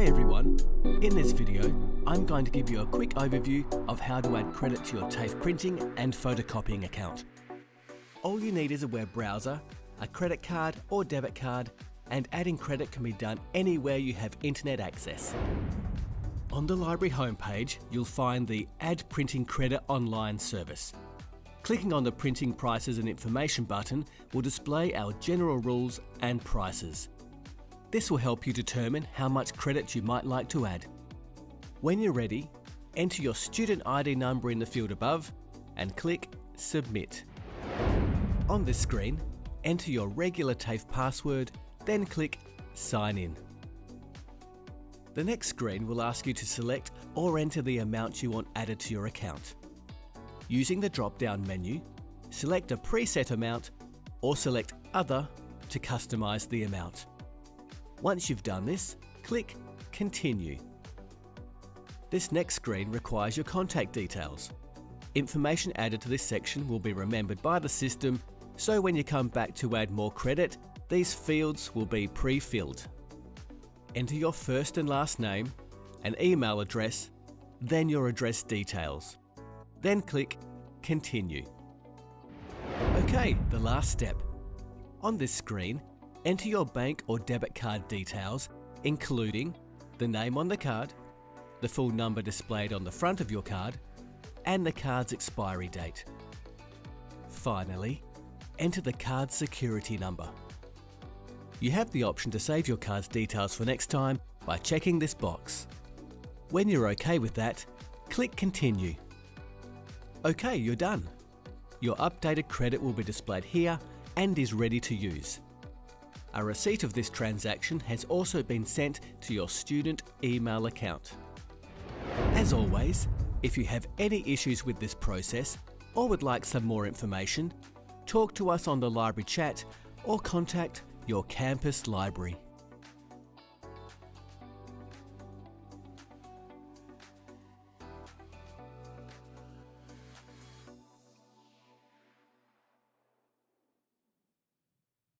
Hi everyone, in this video I'm going to give you a quick overview of how to add credit to your TAFE printing and photocopying account. All you need is a web browser, a credit card or debit card, and adding credit can be done anywhere you have internet access. On the library homepage you'll find the Add Printing Credit online service. Clicking on the Printing Prices and Information button will display our general rules and prices. This will help you determine how much credit you might like to add. When you're ready, enter your student ID number in the field above and click Submit. On this screen, enter your regular TAFE password, then click Sign In. The next screen will ask you to select or enter the amount you want added to your account. Using the drop-down menu, select a preset amount or select Other to customize the amount. Once you've done this, click Continue. This next screen requires your contact details. Information added to this section will be remembered by the system, so when you come back to add more credit, these fields will be pre-filled. Enter your first and last name, an email address, then your address details. Then click Continue. Okay, the last step. On this screen, enter your bank or debit card details, including the name on the card, the full number displayed on the front of your card, and the card's expiry date. Finally, enter the card's security number. You have the option to save your card's details for next time by checking this box. When you're okay with that, click Continue. Okay, you're done. Your updated credit will be displayed here and is ready to use. A receipt of this transaction has also been sent to your student email account. As always, if you have any issues with this process or would like some more information, talk to us on the library chat or contact your campus library.